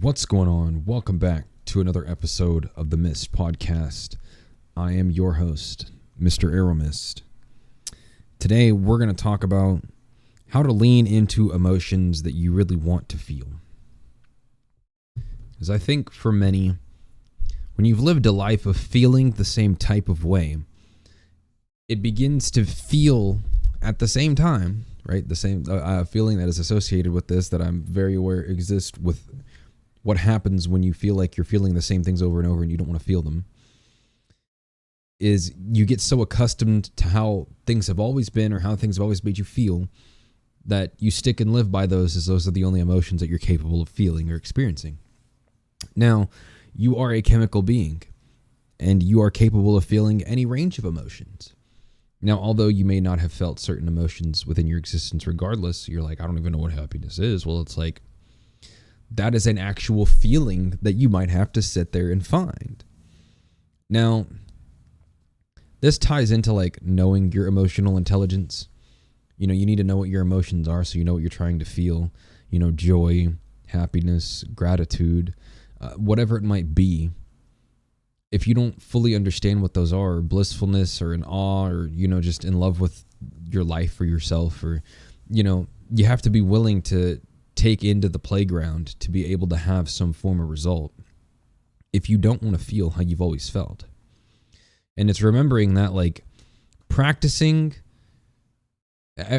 What's going on? Welcome back to another episode of the Mist Podcast. I am your host, Mr. Aeromist. Today, we're going to talk about how to lean into emotions that you really want to feel. Because I think for many, when you've lived a life of feeling the same type of way, it begins to feel at the same time, right? The same feeling that is associated with this that I'm very aware exists with what happens when you feel like you're feeling the same things over and over and you don't want to feel them, is you get so accustomed to how things have always been or how things have always made you feel that you stick and live by those as those are the only emotions that you're capable of feeling or experiencing. Now, you are a chemical being and you are capable of feeling any range of emotions. Now, although you may not have felt certain emotions within your existence regardless, you're like, I don't even know what happiness is. Well, it's like, that is an actual feeling that you might have to sit there and find. Now, this ties into like knowing your emotional intelligence. You know, you need to know what your emotions are so you know what you're trying to feel. You know, joy, happiness, gratitude, whatever it might be. If you don't fully understand what those are, blissfulness or in awe or, you know, just in love with your life or yourself or, you know, you have to be willing to take into the playground to be able to have some form of result if you don't want to feel how you've always felt. And it's remembering that like practicing,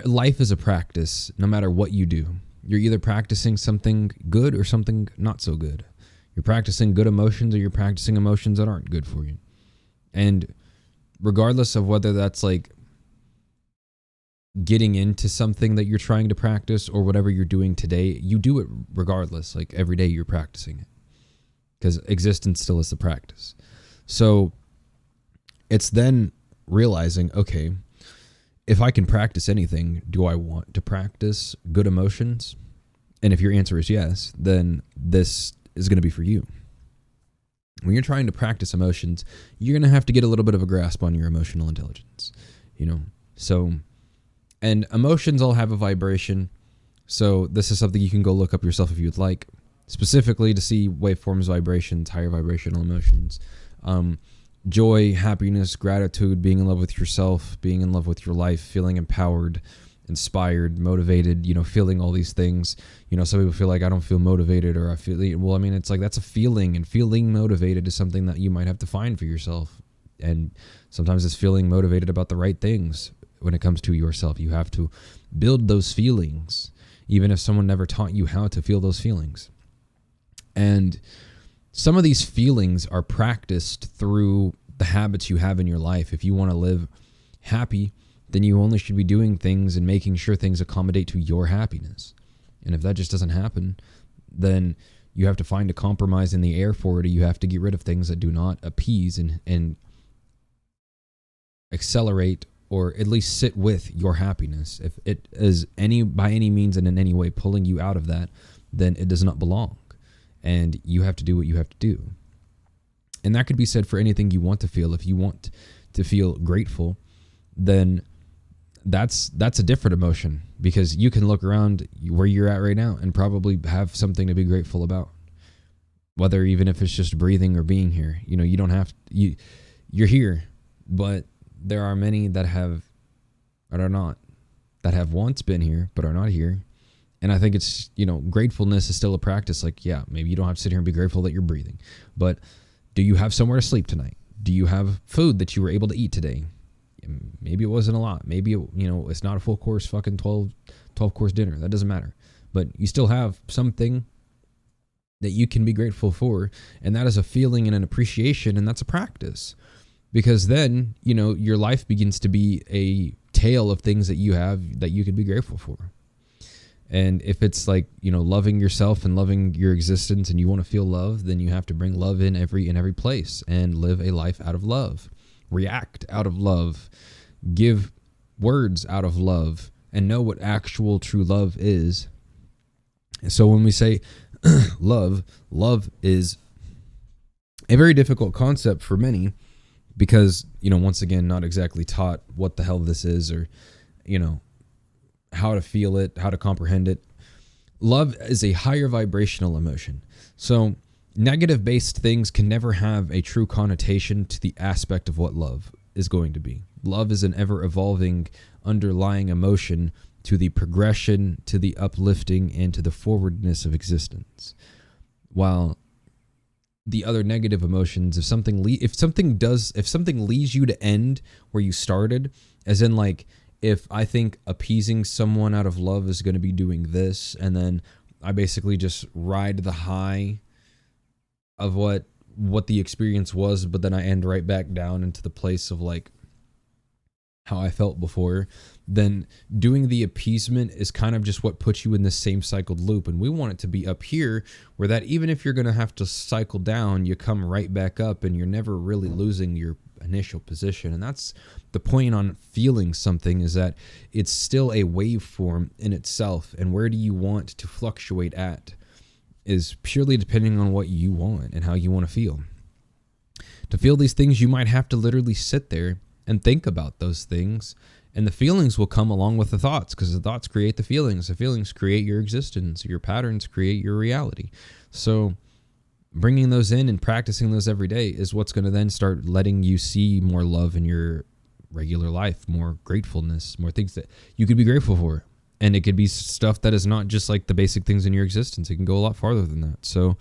life is a practice no matter what you do. You're either practicing something good or something not so good. You're practicing good emotions or you're practicing emotions that aren't good for you. And regardless of whether that's like getting into something that you're trying to practice or whatever you're doing today, you do it regardless. Like every day you're practicing it because existence still is the practice. So it's then realizing, okay, if I can practice anything, do I want to practice good emotions? And if your answer is yes, then this is going to be for you. When you're trying to practice emotions, you're going to have to get a little bit of a grasp on your emotional intelligence, you know? So, and emotions all have a vibration. So this is something you can go look up yourself if you'd like, specifically to see waveforms, vibrations, higher vibrational emotions. Joy, happiness, gratitude, being in love with yourself, being in love with your life, feeling empowered, inspired, motivated, you know, feeling all these things. You know, some people feel like I don't feel motivated or I feel, well, I mean, it's like that's a feeling, and feeling motivated is something that you might have to find for yourself. And sometimes it's feeling motivated about the right things. When it comes to yourself, you have to build those feelings, even if someone never taught you how to feel those feelings. And some of these feelings are practiced through the habits you have in your life. If you want to live happy, then you only should be doing things and making sure things accommodate to your happiness. And if that just doesn't happen, then you have to find a compromise in the air for it, or you have to get rid of things that do not appease and accelerate or at least sit with your happiness. If it is by any means and in any way pulling you out of that, then it does not belong. And you have to do what you have to do. And that could be said for anything you want to feel. If you want to feel grateful, then that's a different emotion, because you can look around where you're at right now and probably have something to be grateful about. Whether even if it's just breathing or being here, you know, you don't have to, you're here, but there are many that have once been here, but are not here. And I think it's, you know, gratefulness is still a practice. Like, yeah, maybe you don't have to sit here and be grateful that you're breathing, but do you have somewhere to sleep tonight? Do you have food that you were able to eat today? Maybe it wasn't a lot. Maybe, you know, it's not a full course fucking 12 course dinner. That doesn't matter. But you still have something that you can be grateful for. And that is a feeling and an appreciation. And that's a practice. Because then, you know, your life begins to be a tale of things that you have that you can be grateful for. And if it's like, you know, loving yourself and loving your existence and you want to feel love, then you have to bring love in every place and live a life out of love, react out of love, give words out of love, and know what actual true love is. So when we say love is a very difficult concept for many, because, you know, once again, not exactly taught what the hell this is, or, you know, how to feel it, how to comprehend it. Love is a higher vibrational emotion. So negative based things can never have a true connotation to the aspect of what love is going to be. Love is an ever evolving underlying emotion to the progression, to the uplifting, and to the forwardness of existence. While the other negative emotions, if something leads you to end where you started, as in like, if I think appeasing someone out of love is going to be doing this, and then I basically just ride the high of what the experience was, but then I end right back down into the place of like how I felt before, then doing the appeasement is kind of just what puts you in this same cycled loop. And we want it to be up here where that even if you're going to have to cycle down, you come right back up and you're never really losing your initial position. And that's the point on feeling something, is that it's still a waveform in itself. And where do you want to fluctuate at is purely depending on what you want and how you want to feel. To feel these things, you might have to literally sit there and think about those things, and the feelings will come along with the thoughts, because the thoughts create the feelings create your existence, your patterns create your reality. So bringing those in and practicing those every day is what's going to then start letting you see more love in your regular life, more gratefulness, more things that you could be grateful for. And it could be stuff that is not just like the basic things in your existence. It can go a lot farther than that. So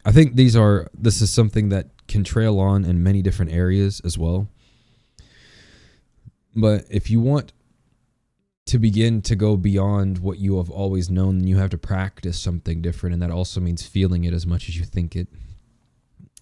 I think this is something that can trail on in many different areas as well. But if you want to begin to go beyond what you have always known, then you have to practice something different. And that also means feeling it as much as you think it.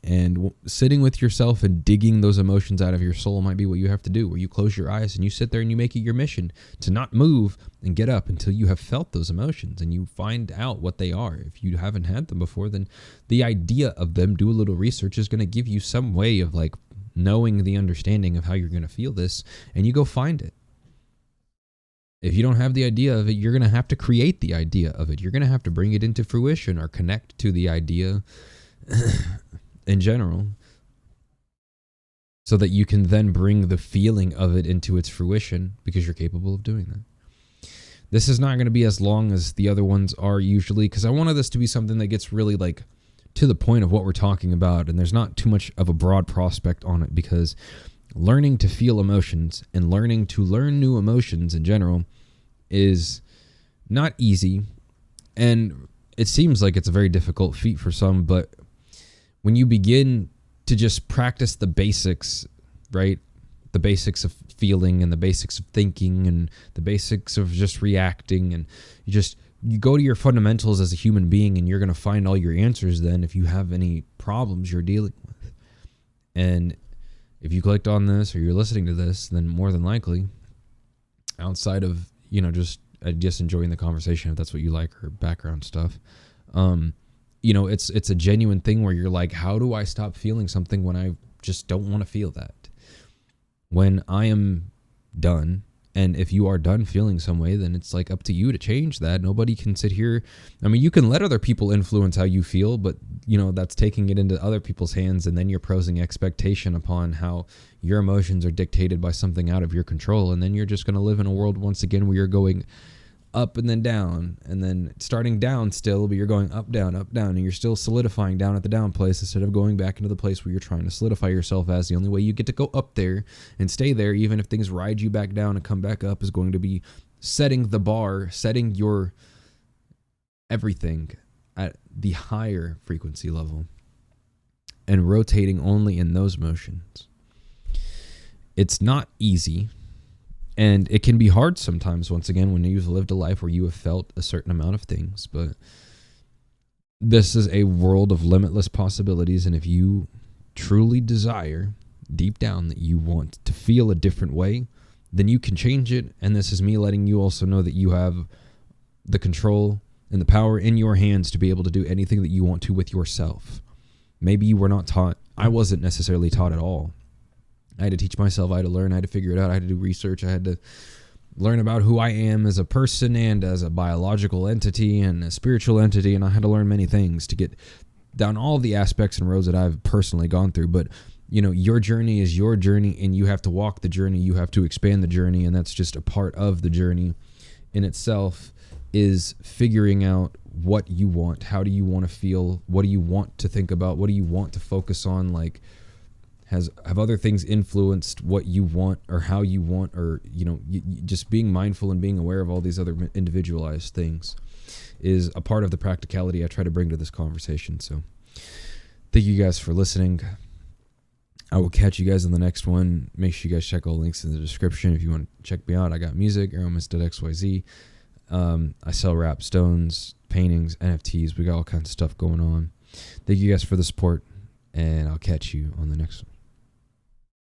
And sitting with yourself and digging those emotions out of your soul might be what you have to do, where you close your eyes and you sit there and you make it your mission to not move and get up until you have felt those emotions and you find out what they are. If you haven't had them before, then the idea of them, do a little research, is going to give you some way of like knowing the understanding of how you're going to feel this, and you go find it. If you don't have the idea of it, you're going to have to create the idea of it. You're going to have to bring it into fruition or connect to the idea in general, so that you can then bring the feeling of it into its fruition, because you're capable of doing that. This is not going to be as long as the other ones are usually, because I wanted this to be something that gets really like to the point of what we're talking about, and there's not too much of a broad prospect on it, because learning to feel emotions and learning to learn new emotions in general is not easy, and it seems like it's a very difficult feat for some. But when you begin to just practice the basics, right? The basics of feeling and the basics of thinking and the basics of just reacting, and you go to your fundamentals as a human being, and you're going to find all your answers then if you have any problems you're dealing with. And if you clicked on this or you're listening to this, then more than likely, outside of, just enjoying the conversation, if that's what you like, or background stuff, it's a genuine thing where you're like, how do I stop feeling something when I just don't want to feel that? When I am done, and if you are done feeling some way, then it's like up to you to change that. Nobody can sit here. I mean, you can let other people influence how you feel, but that's taking it into other people's hands, and then you're posing expectation upon how your emotions are dictated by something out of your control. And then you're just going to live in a world once again where you're going up and then down, and then starting down still, but you're going up, down, and you're still solidifying down at the down place instead of going back into the place where you're trying to solidify yourself as. The only way you get to go up there and stay there, even if things ride you back down and come back up, is going to be setting the bar, setting your everything at the higher frequency level and rotating only in those motions. It's not easy. And it can be hard sometimes, once again, when you've lived a life where you have felt a certain amount of things. But this is a world of limitless possibilities. And if you truly desire deep down that you want to feel a different way, then you can change it. And this is me letting you also know that you have the control and the power in your hands to be able to do anything that you want to with yourself. Maybe you were not taught. I wasn't necessarily taught at all. I had to teach myself. I had to learn. I had to figure it out. I had to do research. I had to learn about who I am as a person and as a biological entity and a spiritual entity. And I had to learn many things to get down all the aspects and roads that I've personally gone through. But, your journey is your journey, and you have to walk the journey. You have to expand the journey. And that's just a part of the journey in itself, is figuring out what you want. How do you want to feel? What do you want to think about? What do you want to focus on? Like, have other things influenced what you want or how you want, or, just being mindful and being aware of all these other individualized things is a part of the practicality I try to bring to this conversation. So thank you guys for listening. I will catch you guys on the next one. Make sure you guys check all links in the description. If you want to check me out, I got music, Aramis.xyz. I sell rap stones, paintings, NFTs. We got all kinds of stuff going on. Thank you guys for the support, and I'll catch you on the next one.